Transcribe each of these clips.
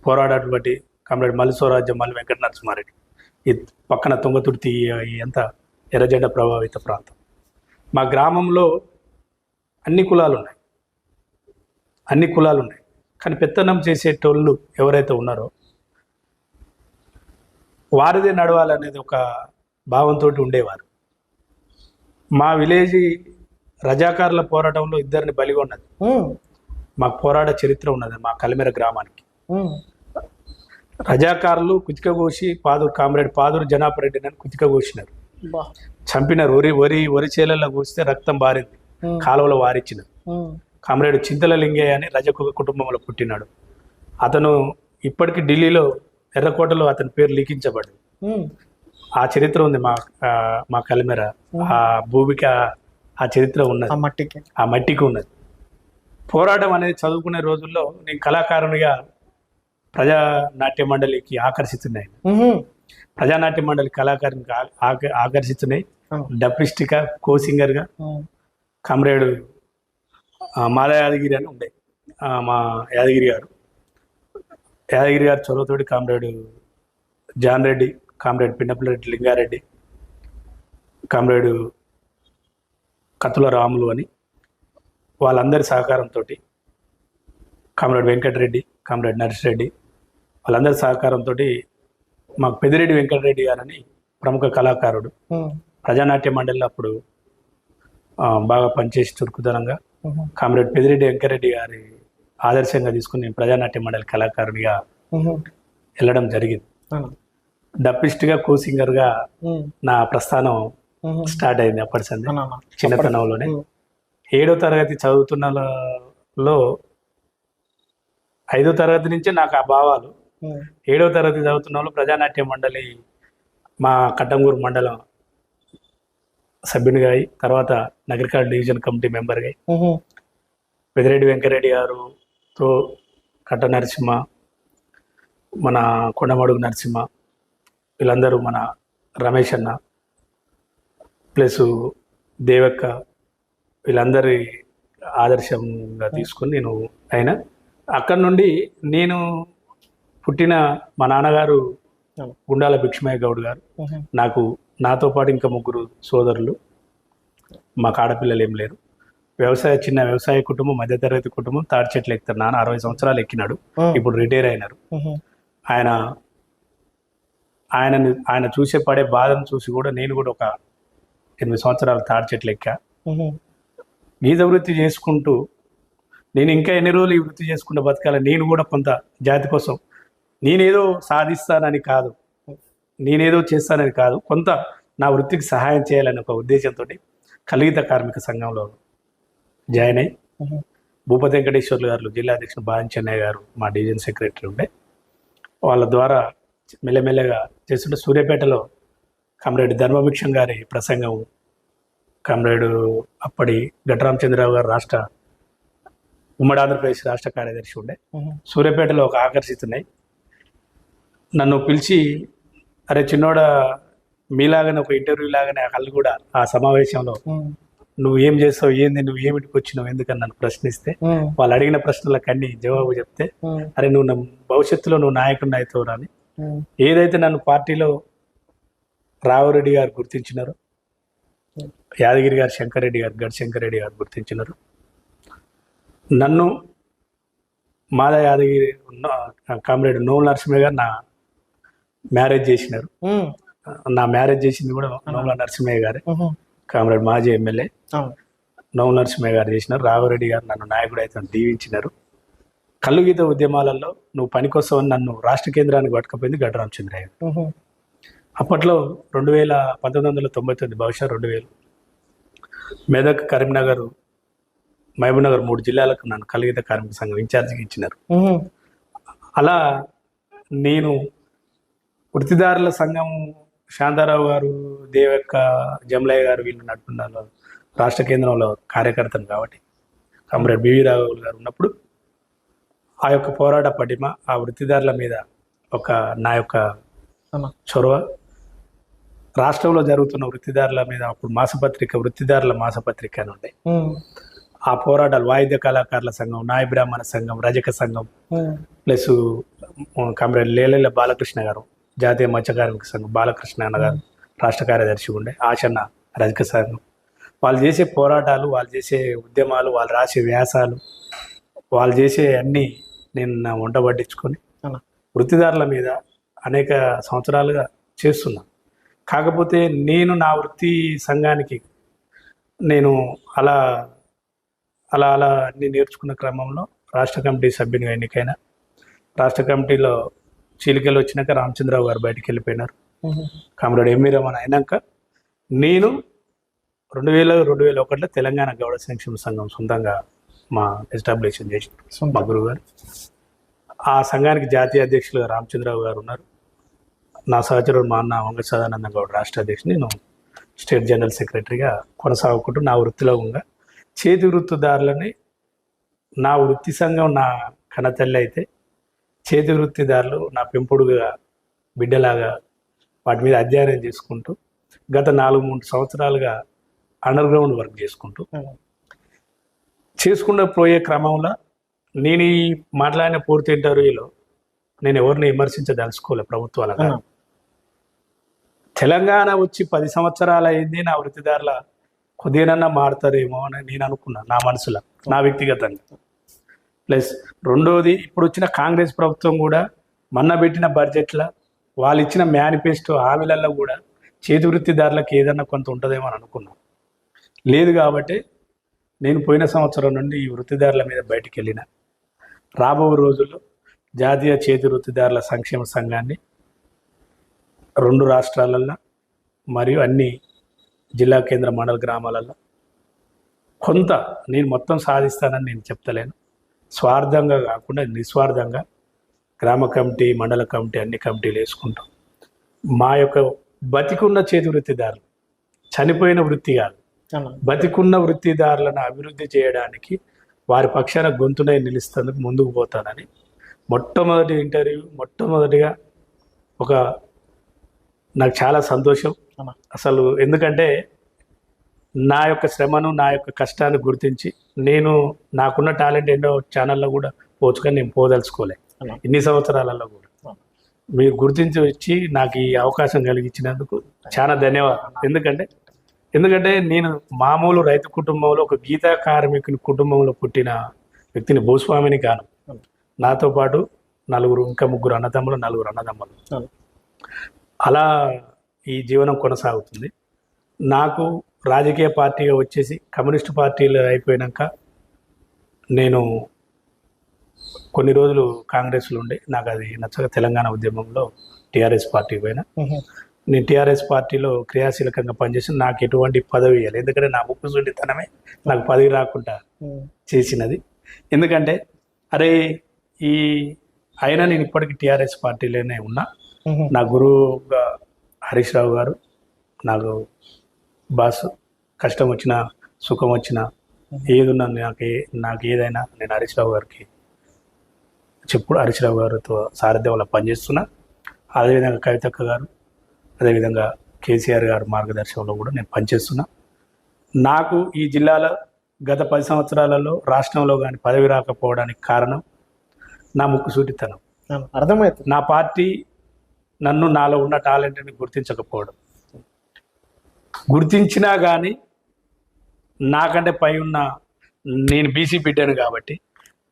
పోరాడేటువంటి comrade మల్లి స్వరాజ్యం మల్లి వెంకట నరసింహారెడ్డి. ఈ పక్కన తుంగతుర్తి ఎంత ఎర్రజెండ ప్రభావిత ప్రాంతం. మా గ్రామంలో అన్ని కులాలు ఉన్నాయి, కానీ పెత్తనం చేసేటోళ్ళు ఎవరైతే ఉన్నారో వారిదే నడవాలనేది ఒక భావంతో ఉండేవారు. మా విలేజ్ రజాకారుల పోరాటంలో ఇద్దరిని బలిగా ఉన్నది. మాకు పోరాట చరిత్ర ఉన్నది. మా కలిమెర గ్రామానికి రజాకారులు కుతికగోసి కామ్రేడ్ పాదూరు జనాపరెడ్డిని అని కుతికగోసినారు, చంపినారు. వరి చేలల్లో కూస్తే రక్తం బారింది, కాలువలో వారిచ్చినారు. కామ్రేడ్ చింతల లింగయ్య అని రజక కుటుంబంలో పుట్టినాడు. అతను ఇప్పటికీ ఢిల్లీలో ఎర్రకోటలో అతని పేరు లిఖించబడింది. ఆ చరిత్ర ఉంది మా కలిమెర. ఆ భూమికి ఆ చరిత్ర ఉన్నది, ఆ మట్టికి ఉన్నది. పోరాటం అనేది చదువుకునే రోజుల్లో నేను కళాకారునిగా ప్రజానాట్య మండలికి ఆకర్షిస్తున్నాయి. ప్రజానాట్య మండలి కళాకారునికి ఆకర్షిస్తున్నాయి. డప్పిస్ట్గా కోసింగర్గా కామ్రేడ్ మాదా యాదగిరి అని ఉండే మా యాదగిరి గారు చొరవతోటి comrade John Reddy, comrade Pinnapallireddy Lingareddy, comrade Kattula Ramulu అని వాళ్ళందరి సహకారంతో కామ్రేడ్ వెంకటరెడ్డి, కామ్రేడ్ నర్సిరెడ్డి వాళ్ళందరి సహకారంతో మాకు పెద్దిరెడ్డి వెంకటరెడ్డి గారని ప్రముఖ కళాకారుడు ప్రజానాట్య మండలిలో అప్పుడు బాగా పనిచేసి చురుకుదనంగా కామ్రేడ్ పెద్దిరెడ్డి వెంకటరెడ్డి గారి ఆదర్శంగా తీసుకుని నేను ప్రజానాట్య మండలి కళాకారుడిగా వెళ్ళడం జరిగింది. డప్పిస్ట్గా కోసింగర్గా నా ప్రస్థానం స్టార్ట్ అయింది. అప్పటి సంది చిన్నతనంలోనే 7వ తరగతి చదువుతున్నలో 5వ తరగతి నుంచే నాకు ఆ భావాలు. 7వ తరగతి చదువుతున్న ప్రజానాట్య మండలి మా కట్టంగూరు మండలం సభ్యునిగా అయి తర్వాత నగరికాడ డివిజన్ కమిటీ మెంబర్గా అయి పెద్దిరెడ్డి వెంకటరెడ్డి గారుతో కట్ట నరసింహ, మన కొండమడుగు నరసింహ వీళ్ళందరూ, మన రమేష్ అన్న ప్లస్ దేవక్క వీళ్ళందరి ఆదర్శంగా తీసుకొని నేను అయినా. అక్కడి నుండి నేను పుట్టిన మా నాన్నగారు గుండాల భిక్షమయ్య గౌడ్ గారు, నాతో పాటు ఇంకా 3 సోదరులు, మాకు ఆడపిల్లలు ఏం లేరు. చిన్న వ్యవసాయ కుటుంబం, మధ్యతరగతి కుటుంబం. తాడి చెట్లు ఎక్కుతారు. నాన్న 60 సంవత్సరాలు ఎక్కినాడు, ఇప్పుడు రిటైర్ అయినారు. ఆయన చూసే పడే బాధను చూసి కూడా నేను కూడా ఒక 8 సంవత్సరాలు తాడి చెట్లు ఎక్కా. గీత వృత్తి చేసుకుంటూ నేను ఇంకా ఎన్ని రోజులు ఈ వృత్తి చేసుకుంటూ బతకాలి, నేను కూడా కొంత జాతి కోసం నేనేదో సాధిస్తానని కాదు, నేనేదో చేస్తానని కాదు, కొంత నా వృత్తికి సహాయం చేయాలని ఒక ఉద్దేశంతో కలిగిత కార్మిక సంఘంలో జాయిన్ అయ్యి భూపతి వెంకటేశ్వర్లు గారు జిల్లా అధ్యక్షుడు బాన్ చెన్నయ్య గారు మా డివిజన్ సెక్రటరీ ఉండే, వాళ్ళ ద్వారా మెల్లమెల్లగా చేస్తుంటే సూర్యాపేటలో కామ్రేడ్ ధర్మభిక్షం గారి ప్రసంగం, కామ్రేడ్ అప్పటి ఘటరామచంద్రరావు గారు ఉమ్మడి ఆంధ్రప్రదేశ్ రాష్ట్ర కార్యదర్శి ఉండే, సూర్యాపేటలో ఒక ఆకర్షితున్నాయి. నన్ను పిలిచి, అరే చిన్నోడ మీలాగానే ఒక ఇంటర్వ్యూ లాగానే వాళ్ళు కూడా ఆ సమావేశంలో నువ్వు ఏం చేస్తావు, ఏంది, నువ్వు ఏమిటికి వచ్చినావు, ఎందుకని నన్ను ప్రశ్నిస్తే వాళ్ళు అడిగిన ప్రశ్నలకు అన్ని జవాబు చెప్తే, అరే నువ్వు భవిష్యత్తులో నువ్వు నాయకుడిని అవుతావు అని ఏదైతే నన్ను పార్టీలో రావురెడ్డి గారు గుర్తించినారు, యాదగిరి గారు శంకరెడ్డి గారు గడి శంకరెడ్డి గారు గుర్తించినారు, నన్ను మాదా యాదగిరి కామ్రేడ్ నోముల నరసింహ గారు నా మ్యారేజ్ చేసినారు. నా మ్యారేజ్ చేసింది కూడా నోముల నరసింహయ్య గారే, కామ్రేడ్ మాజీ ఎమ్మెల్యే నోముల నరసింహయ్య గారు చేసినారు. రాఘవరెడ్డి గారు నన్ను నాయకుడు అయితే దీవించినారు. కల్లుగీత ఉద్యమాలలో నువ్వు పనికొస్తావని నన్ను రాష్ట్ర కేంద్రానికి పట్టుకపోయింది ఘటరామచంద్రయ్య గారు. అప్పట్లో 1999 బహుశా 2000 మెదక్, కరీంనగర్, మహబూబ్నగర్ 3 జిల్లాలకు నన్ను కల్లుగీత కార్మిక సంఘం ఇన్ఛార్జిగా ఇచ్చినారు. అలా నేను వృత్తిదారుల సంఘం శాంతారావు గారు, దేవక్క, జమలయ్య గారు వీళ్ళు నడుపున్నారు రాష్ట్ర కేంద్రంలో కార్యకర్తను కాబట్టి కామ్రేడ్ బివి రాఘవులు గారు ఉన్నప్పుడు ఆ యొక్క పోరాట పటిమ, ఆ వృత్తిదారుల మీద నా యొక్క చొరవ, రాష్ట్రంలో జరుగుతున్న వృత్తిదారుల మీద అప్పుడు వృత్తిదారుల మాసపత్రిక అని ఉండే, ఆ పోరాటాలు వాయిద్య కళాకారుల సంఘం, నాయ బ్రాహ్మణ సంఘం, రజక సంఘం ప్లస్ కామ్రేడ్ లేలెల్ల బాలకృష్ణ గారు, జాతీయ మత్స్య కార్మిక సంఘం బాలకృష్ణ అన్న గారు రాష్ట్ర కార్యదర్శి ఉండే, ఆశన్న రజక సంఘం, వాళ్ళు చేసే పోరాటాలు, వాళ్ళు చేసే ఉద్యమాలు, వాళ్ళు రాసే వ్యాసాలు, వాళ్ళు చేసే అన్నీ నేను నా వంట పట్టించుకొని వృత్తిదారుల మీద అనేక సంవత్సరాలుగా చేస్తున్నా. కాకపోతే నేను నా వృత్తి సంఘానికి నేను అలా అలా అలా అన్ని నేర్చుకున్న క్రమంలో రాష్ట్ర కమిటీ సభ్యునిగా ఎన్నికైన. రాష్ట్ర కమిటీలో చీలికలు వచ్చినాక రామచంద్రరావు గారు బయటికి వెళ్ళిపోయినారు. కామ్రేడ్ ఎంవి రమణ అయినాక నేను 2001లో తెలంగాణ గౌడ సంక్షేమ సంఘం సొంతంగా మా ఎస్టాబ్లిషన్ చేసి మా గురువు గారు. ఆ సంఘానికి జాతీయ అధ్యక్షులుగా రామచంద్రరావు గారు ఉన్నారు. నా సహచరుడు మా అన్న వంగ సదానంద గౌడ్ రాష్ట్ర అధ్యక్షుడు, నేను స్టేట్ జనరల్ సెక్రటరీగా కొనసాగుకుంటూ నా వృత్తిలో ఉంగా చేతి వృత్తిదారులని, నా వృత్తి సంఘం నా కన్నతల్లి అయితే చేతి వృత్తిదారులు నా పెంపుడుగా బిడ్డలాగా వాటి మీద అధ్యయనం చేసుకుంటూ గత 4-3 సంవత్సరాలుగా అండర్ గ్రౌండ్ వర్క్ చేసుకుంటూ పోయే క్రమంలో నేను ఈ మాట్లాడిన పూర్తి ఇంటర్వ్యూలో నేను ఎవరిని విమర్శించదలుచుకోలే ప్రభుత్వాలుగా. తెలంగాణ వచ్చి 10 సంవత్సరాలు అయింది, నా వృత్తిదారుల కొద్దిగానన్నా మారుతారేమో అని నేను అనుకున్నాను నా మనసులో, నా వ్యక్తిగతంగా. ప్లస్ రెండోది, ఇప్పుడు వచ్చిన కాంగ్రెస్ ప్రభుత్వం కూడా మొన్న పెట్టిన బడ్జెట్లో వాళ్ళు ఇచ్చిన మేనిఫెస్టో హామీలలో కూడా చేతి వృత్తిదారులకు ఏదన్నా కొంత ఉంటుందేమో అని అనుకున్నాను. లేదు కాబట్టి నేను పోయిన సంవత్సరం నుండి ఈ వృత్తిదారుల మీద బయటికి వెళ్ళిన. రాబో రోజుల్లో జాతీయ చేతి వృత్తిదారుల సంక్షేమ సంఘాన్ని 2 రాష్ట్రాలలో మరియు అన్ని జిల్లా కేంద్ర మండల గ్రామాలలో కొంత నేను మొత్తం సాధిస్తానని నేను చెప్తలేను. స్వార్థంగా కాకుండా నిస్వార్థంగా గ్రామ కమిటీ, మండల కమిటీ, అన్ని కమిటీలు వేసుకుంటాం. మా యొక్క బతికున్న చేతి వృత్తిదారులు, చనిపోయిన వృత్తి కాదు, బతికున్న వృత్తిదారులను అభివృద్ధి చేయడానికి వారి పక్షాన గొంతునై నిలుస్తేందుకు ముందుకు పోతానని మొట్టమొదటిగా నాకు చాలా సంతోషం అసలు. ఎందుకంటే నా యొక్క శ్రమను, నా యొక్క కష్టాన్ని గుర్తించి నేను నాకున్న టాలెంట్ ఎన్నో ఛానల్లో కూడా పోచుకొని నేను పోదలుచుకోలే. ఇన్ని సంవత్సరాలలో కూడా మీరు గుర్తించి వచ్చి నాకు ఈ అవకాశం కలిగించినందుకు చాలా ధన్యవాదాలు. ఎందుకంటే నేను మామూలు రైతు కుటుంబంలో, ఒక గీతా కార్మికుని కుటుంబంలో పుట్టిన వ్యక్తిని, భూస్వామిని కాను. నాతో పాటు 3 అన్నదమ్ములు, 4 అన్నదమ్ములు, అలా ఈ జీవనం కొనసాగుతుంది. నాకు రాజకీయ పార్టీగా వచ్చేసి కమ్యూనిస్ట్ పార్టీలు అయిపోయాక నేను కొన్ని రోజులు కాంగ్రెస్లో ఉండి నాకు అది నచ్చక తెలంగాణ ఉద్యమంలో టీఆర్ఎస్ పార్టీకి పోయినా. నేను టీఆర్ఎస్ పార్టీలో క్రియాశీలకంగా పనిచేసి నాకు ఎటువంటి పదవి ఇవ్వాలి. ఎందుకంటే నా ముక్కుసూటితనమే నాకు పదవి రాకుండా చేసినది. ఎందుకంటే అయినా నేను ఇప్పటికీ టీఆర్ఎస్ పార్టీలోనే ఉన్నా. నా గురువుగా హరీష్ రావు గారు నాకు బాస్. కష్టం వచ్చినా సుఖం వచ్చినా ఏదున్నా నాకు ఏదైనా నేను హరీష్ రావు గారికి హరీష్ రావు గారితో సారథ్యంలో పనిచేస్తున్నా. అదేవిధంగా కవితక్క గారు, అదేవిధంగా కేసీఆర్ గారు మార్గదర్శనంలో కూడా నేను పనిచేస్తున్నా. నాకు ఈ జిల్లాలో గత 10 సంవత్సరాలలో రాష్ట్రంలో కానీ పదవి రాకపోవడానికి కారణం నా ముక్కుసూటితనం. అర్థమవుతుంది. నా పార్టీ నాలో ఉన్న టాలెంట్ని గుర్తించకపోవడం. గుర్తించినా కానీ నాకంటే పై ఉన్న, నేను బీసీ బిడ్డను కాబట్టి,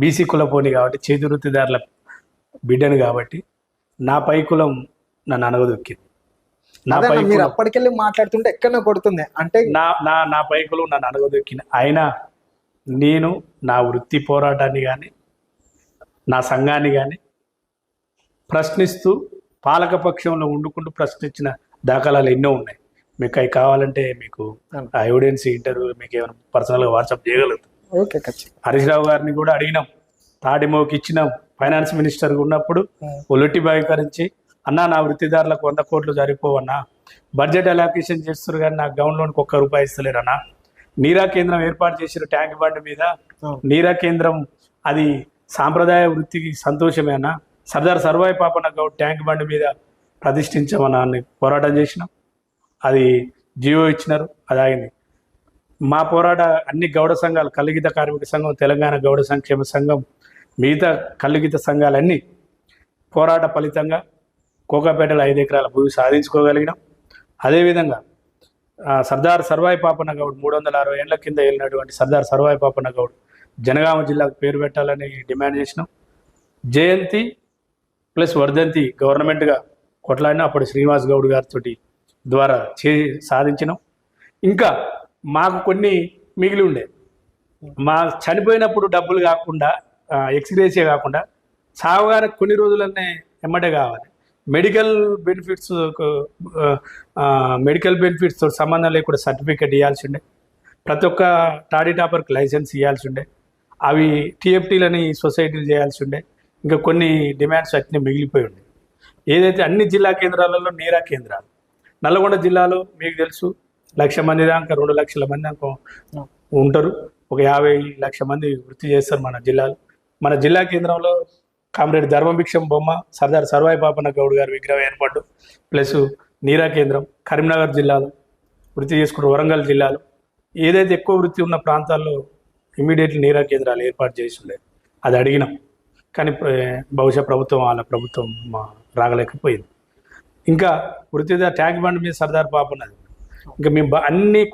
బీసీ కులపోని కాబట్టి, చేతి వృత్తిదారుల బిడ్డను కాబట్టి నా పై కులం నన్ను అనగదొక్కింది. మీరు అప్పటికెళ్ళి మాట్లాడుతుంటే ఎక్కడ కొడుతుంది అంటే నా పై కులం నన్ను అనగదొక్కింది. అయినా నేను నా వృత్తి పోరాటాన్ని కానీ నా సంఘాన్ని కానీ ప్రశ్నిస్తూ పాలకపక్షంలో వండుకుంటూ ప్రశ్నించిన దాఖలాలు ఎన్నో ఉన్నాయి. మీకు అవి కావాలంటే మీకు ఆ ఎవిడెన్స్ ఇంటర్వ్యూ మీకు ఏమైనా పర్సనల్గా వాట్సాప్ చేయగలుగుతాం. ఓకే, హరీష్ రావు గారిని కూడా అడిగినాం, తాడిమోకి ఇచ్చినాం. ఫైనాన్స్ మినిస్టర్గా ఉన్నప్పుడు ఒలొట్టి బహికరించి, అన్నా నా వృత్తిదారులకు 100 కోట్లు సరిపోవన్నా, బడ్జెట్ అలొకేషన్ చేస్తారు కానీ నాకు గవర్నమెంట్కి ₹1 ఇస్తలేరన్నా, నీరా కేంద్రం ఏర్పాటు చేసిన ట్యాంక్ బండ్ మీద, నీరా కేంద్రం అది సాంప్రదాయ వృత్తికి సంతోషమేనా, సర్దార్ సర్వాయి పాపన్న గౌడ్ ట్యాంక్ బండ్ మీద ప్రతిష్ఠించమన్నా అని పోరాటం చేసినాం. అది జియో ఇచ్చినారు, అది ఆగింది. మా పోరాట అన్ని గౌడ సంఘాలు, కల్లుగీత కార్మిక సంఘం, తెలంగాణ గౌడ సంక్షేమ సంఘం, మిగతా కల్లుగీత సంఘాలన్నీ పోరాట ఫలితంగా కోకాపేటలో 5 ఎకరాల భూమి సాధించుకోగలిగినాం. అదేవిధంగా సర్దార్ సర్వాయి పాపన్న గౌడ్ 360 ఏళ్ల కింద వెళ్ళినటువంటి సర్దార్ సర్వాయి పాపన్న గౌడ్ జనగామ జిల్లాకు పేరు పెట్టాలని డిమాండ్ చేసినాం. జయంతి ప్లస్ వర్ధంతి గవర్నమెంట్గా కొట్లాడినా అప్పుడు శ్రీనివాస్ గౌడ్ గారితో ద్వారా సాధించినాం. ఇంకా మాకు కొన్ని మిగిలి ఉండే, మా చనిపోయినప్పుడు డబ్బులు కాకుండా ఎక్స్గ్రేషియా కాకుండా సావగానే కొన్ని రోజులనే ఎమ్మటే కావాలి. మెడికల్ బెనిఫిట్స్తో సంబంధం లేకుండా సర్టిఫికేట్ ఇవ్వాల్సి ఉండే, ప్రతి ఒక్క టాడీ టాపర్కి లైసెన్స్ ఇవ్వాల్సి ఉండే, అవి టీఎఫ్టీలని సొసైటీలు చేయాల్సి ఉండే, ఇంకా కొన్ని డిమాండ్స్ అట్నే మిగిలిపోయి ఉండే. ఏదైతే అన్ని జిల్లా కేంద్రాలలో నీరా కేంద్రాలు, నల్లగొండ జిల్లాలో మీకు తెలుసు 1,00,000 మంది దాకా 2 లక్షల మంది దాకా ఉంటారు. ఒక 50 లక్షల మంది వృత్తి చేస్తారు మన జిల్లాలో. మన జిల్లా కేంద్రంలో కామ్రేడ్ ధర్మభిక్షం బొమ్మ, సర్దార్ సర్వాయి పాపన్న గౌడ్ గారి విగ్రహం ఏర్పాటు, ప్లస్ నీరా కేంద్రం కరీంనగర్ జిల్లాలో వృత్తి చేసుకుంటూ, వరంగల్ జిల్లాలో ఏదైతే ఎక్కువ వృత్తి ఉన్న ప్రాంతాల్లో ఇమీడియట్లీ నీరా కేంద్రాలు ఏర్పాటు చేసి ఉండే. అది అడిగినాం, కానీ బహుశా వాళ్ళ ప్రభుత్వం రాగలేకపోయింది. ఇంకా వృత్తిదారు ట్యాంక్ బండ్ మీద సర్దార్ పాపన్నది, ఇంకా మేము అన్ని కుల